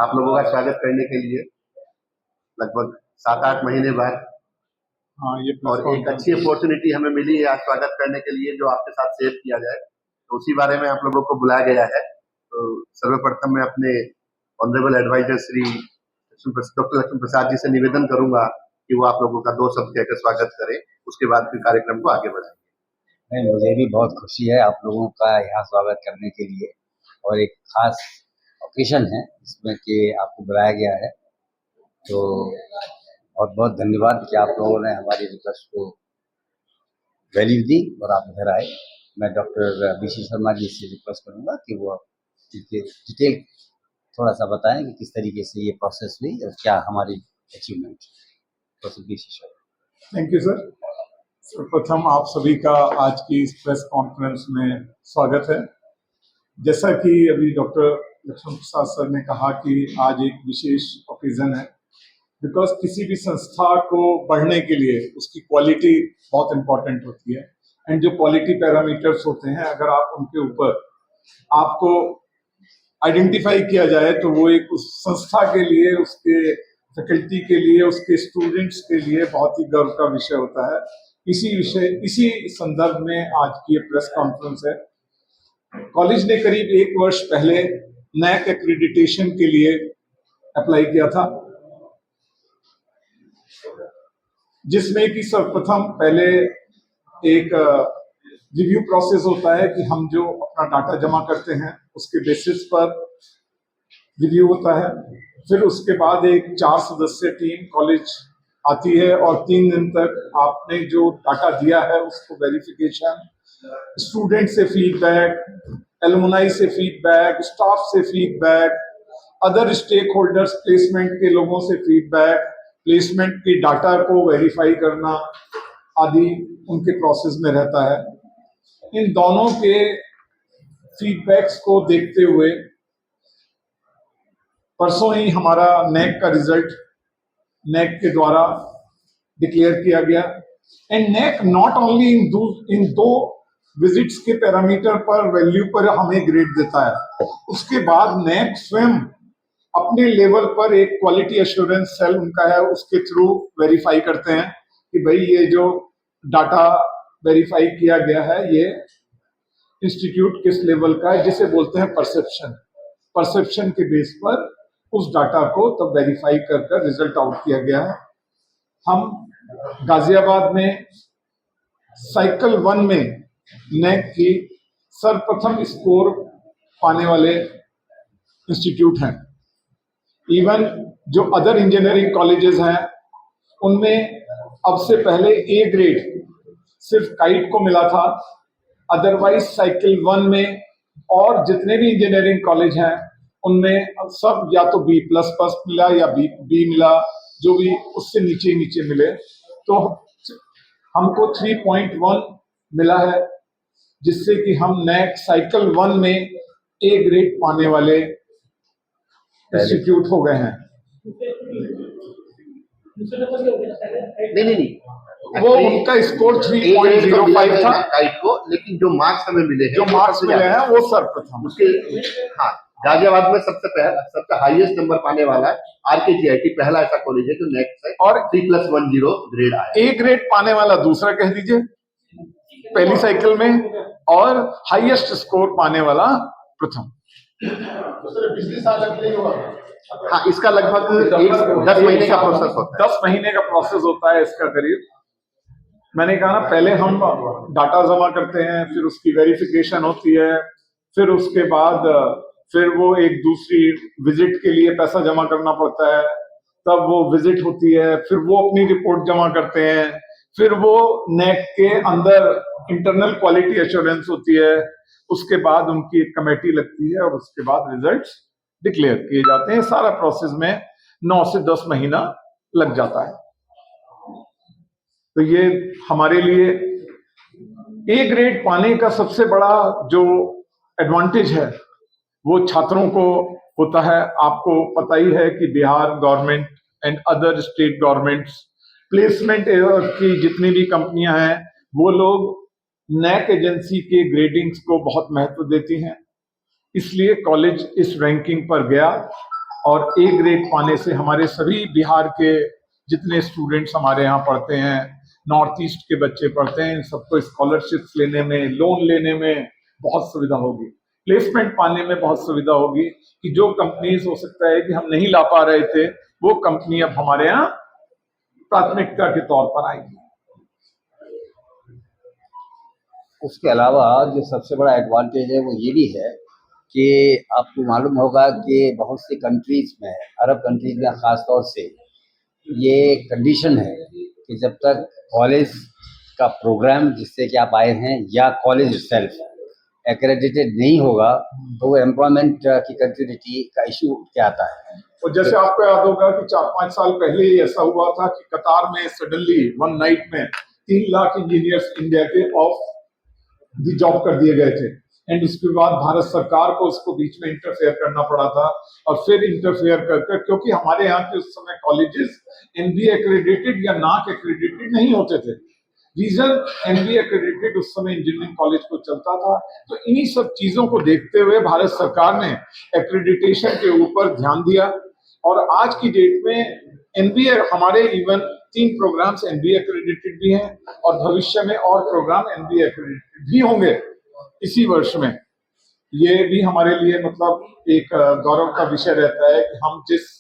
आप लोगों का स्वागत करने के लिए लगभग 7-8 महीने बाद हाँ, ये और एक अच्छी अपॉर्चुनिटी हमें मिली है आज स्वागत करने के लिए, जो आपके साथ शेयर किया जाए, तो उसी बारे में आप लोगों को बुलाया गया है। तो सर्वप्रथम मैं अपने honourable adviser Shri doctor Lakshman Prasad ji से निवेदन करूंगा कि वो आप लोगों का 2 शब्द कहकर स्वागत करें, उसके बाद फिर कार्यक्रम को आगे बढ़ाएंगे। नहीं, मुझे भी बहुत खुशी है आप लोगों का यहाँ स्वागत करने के लिए, और एक खास ओकेशन है इसमें कि आपको बुलाया गया है। तो बहुत बहुत धन्यवाद कि आप लोगों ने हमारी रिक्वेस्ट को वैल्यू दी और आप इधर आए। मैं डॉक्टर बीसी शर्मा जी से रिक्वेस्ट करूँगा कि वो डिटेल थोड़ा सा बताएं कि किस तरीके से ये प्रोसेस हुई और क्या हमारी achievement. Doctor BC Sharma. Thank you sir. सर्वप्रथम आप सभी का आज की इस प्रेस कॉन्फ्रेंस में स्वागत है। जैसा कि अभी डॉक्टर लक्ष्मण प्रसाद सर ने कहा कि आज एक विशेष ओकेजन है, बिकॉज किसी भी संस्था को बढ़ने के लिए उसकी क्वालिटी बहुत इंपॉर्टेंट होती है, एंड जो क्वालिटी पैरामीटर्स होते हैं अगर आप उनके ऊपर आपको आइडेंटिफाई किया जाए तो वो एक उस संस्था के लिए, उसके फैकल्टी के लिए, उसके स्टूडेंट्स के लिए बहुत ही गर्व का विषय होता है। इसी संदर्भ में आज की ये प्रेस कॉन्फ्रेंस है। कॉलेज ने करीब 1 वर्ष पहले नैक एक्रीडिटेशन के लिए अप्लाई किया था, जिसमें कि सर्वप्रथम पहले एक रिव्यू प्रोसेस होता है कि हम जो अपना डाटा जमा करते हैं उसके बेसिस पर रिव्यू होता है। फिर उसके बाद एक 4 सदस्यीय टीम कॉलेज आती है और 3 दिन तक आपने जो डाटा दिया है उसको वेरिफिकेशन, स्टूडेंट से फीडबैक, एलुमनाई से फीडबैक, स्टाफ से feedback, other stakeholders, placement के लोगों से फीडबैक, प्लेसमेंट की डाटा को वेरीफाई करना आदि उनके प्रोसेस में रहता है। इन दोनों के फीडबैक्स को देखते हुए परसों ही हमारा नैक का रिजल्ट नैक के द्वारा डिक्लेयर किया गया। And NAAC not only in 2 visits के पैरामीटर पर वैल्यू पर हमें ग्रेड देता है, उसके बाद नैक स्वयं अपने लेवल पर एक क्वालिटी एश्योरेंस सेल उनका है, उसके थ्रू वेरीफाई करते हैं कि भाई ये जो डाटा वेरीफाई किया गया है ये इंस्टीट्यूट किस लेवल का है, जिसे बोलते हैं परसेप्शन के बेस पर उस डाटा को तब वेरीफाई कर रिजल्ट आउट किया गया है। हम गाजियाबाद में साइकिल 1 में नैक की सर्वप्रथम स्कोर पाने वाले इंस्टीट्यूट हैं। इवन जो अदर इंजीनियरिंग कॉलेजेस हैं उनमें अब से पहले ए ग्रेड सिर्फ काइट को मिला था, अदरवाइज साइकिल 1 में और जितने भी इंजीनियरिंग कॉलेज हैं उनमें सब या तो B++ मिला या बी मिला, जो भी उससे नीचे मिले। तो हमको 3.1 मिला है, जिससे कि हम नैक साइकिल 1 में ए ग्रेड पाने वाले इंस्टीट्यूट हो गए हैं। नहीं, वो उनका स्कोर 3.05 था काइट को, लेकिन जो मार्क्स हमें मिले हैं वो सर्वप्रथम उसके, हाँ, गाजियाबाद में सबसे हाईएस्ट नंबर पाने वाला RKGIT पहला ऐसा कॉलेज है जो नैक से और 3+10 ग्रेड आया। ए ग्रेड पाने वाला दूसरा कह दीजिए पहली साइकिल में, और हाईएस्ट स्कोर पाने वाला प्रथम। पिछले साल हाँ, इसका लगभग 10 महीने का प्रोसेस होता है। 10 महीने का प्रोसेस होता है इसका करीब। मैंने कहा ना, पहले हम डाटा जमा करते हैं, फिर उसकी वेरिफिकेशन होती है, फिर उसके बाद फिर वो एक दूसरी विजिट के लिए पैसा जमा करना पड़ता है, तब वो विजिट होती है, फिर वो अपनी रिपोर्ट जमा करते हैं, फिर वो नैक के अंदर इंटरनल क्वालिटी एश्योरेंस होती है, उसके बाद उनकी एक कमेटी लगती है और उसके बाद रिजल्ट्स डिक्लेयर किए जाते हैं। सारा प्रोसेस में 9 से 10 महीना लग जाता है। तो ये हमारे लिए ए ग्रेड पाने का सबसे बड़ा जो एडवांटेज है वो छात्रों को होता है। आपको पता ही है कि Bihar government and other state governments placement की जितनी भी कंपनियां हैं वो लोग नैक एजेंसी के ग्रेडिंग्स को बहुत महत्व देती हैं, इसलिए कॉलेज इस रैंकिंग पर गया और ए ग्रेड पाने से हमारे सभी बिहार के जितने स्टूडेंट्स हमारे यहाँ पढ़ते हैं, नॉर्थ ईस्ट के बच्चे पढ़ते हैं, इन सबको स्कॉलरशिप्स लेने में, लोन लेने में बहुत सुविधा होगी, प्लेसमेंट पाने में बहुत सुविधा होगी कि जो कंपनीज हो सकता है कि हम नहीं ला पा रहे थे, वो कंपनी अब हमारे यहाँ प्राथमिकता के तौर पर आएगी। उसके अलावा जो सबसे बड़ा एडवांटेज है वो ये भी है कि आपको मालूम होगा कि बहुत सी कंट्रीज में, अरब कंट्रीज में ख़ास तौर से ये कंडीशन है कि जब तक कॉलेज का प्रोग्राम जिससे कि आप आए हैं या कॉलेज सेल्फ एक्रेडिटेड नहीं होगा तो वो एम्प्लॉयमेंट की कंटिन्यूटी का इशू उठ के आता है। और जैसे आपको याद होगा कि 4-5 साल पहले ही ऐसा हुआ था कि कतार में सडनली वन नाइट में 3 लाख इंजीनियर्स इंडिया के ऑफ द जॉब कर दिए गए थे, एंड उसके बाद भारत सरकार को उसको बीच में इंटरफेयर करना पड़ा था, और फिर इंटरफेयर कर क्योंकि हमारे यहाँ के उस समय कॉलेजेस एनबीए एक्रेडिटेड या नाक एक्रेडिटेड नहीं होते थे। रीजन एनबीए एक्रेडिटेड उस समय इंजीनियरिंग कॉलेज को चलता था। तो इन्हीं सब चीजों को देखते हुए भारत सरकार ने एक्रेडिटेशन के ऊपर ध्यान दिया, और आज की डेट में एनबीए हमारे इवन 3 प्रोग्राम्स एनबीए एक्रेडिटेड भी हैं, और भविष्य में और प्रोग्राम एनबीए एक्रेडिटेड भी होंगे इसी वर्ष में। ये भी हमारे लिए मतलब एक गौरव का विषय रहता है कि हम जिस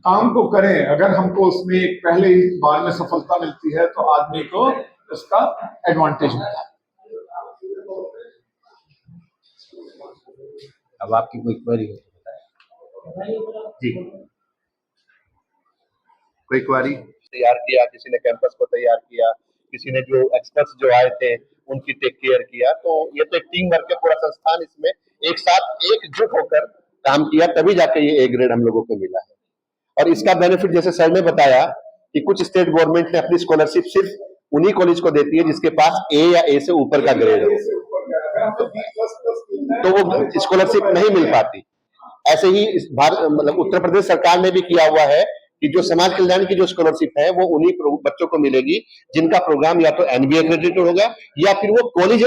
काम को करें, अगर हमको उसमें एक पहले ही बार में सफलता मिलती है तो आदमी को उसका एडवांटेज मिलता है। अब आपकी कोई क्वेरी हो तो बताएं। जी, कोई क्वारी? तैयार किया, किसी ने कैंपस को तैयार किया, किसी ने जो एक्सपर्ट्स जो आए थे उनकी टेक केयर किया, तो ये तो एक टीम वर्क है, पूरा संस्थान इसमें एक साथ एकजुट होकर काम किया, तभी जाके ये ए ग्रेड हम लोगों को मिला है। और इसका बेनिफिट जैसे सर ने बताया कि कुछ स्टेट गवर्नमेंट ने अपनी स्कॉलरशिप सिर्फ उन्हीं कॉलेज को देती है जिसके पास ए या ए से ऊपर का ग्रेड हो, तो वो स्कॉलरशिप नहीं मिल पाती। ऐसे ही इस मतलब उत्तर प्रदेश सरकार ने भी किया हुआ है कि जो समाज कल्याण की जो स्कॉलरशिप है वो उन्हीं बच्चों को मिलेगी जिनका प्रोग्राम या तो एनबीए एक्रेडिटेड होगा या फिर वो कॉलेज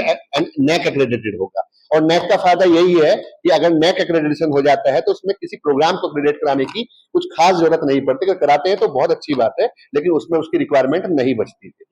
नैक एक्रेडिटेड होगा। और नैक का फायदा यही है कि अगर नैक एक्रेडिटेशन हो जाता है तो उसमें किसी प्रोग्राम को क्रेडिट कराने की कुछ खास जरूरत नहीं पड़ती। अगर कराते हैं तो बहुत अच्छी बात है, लेकिन उसमें उसकी रिक्वायरमेंट नहीं बचती थी।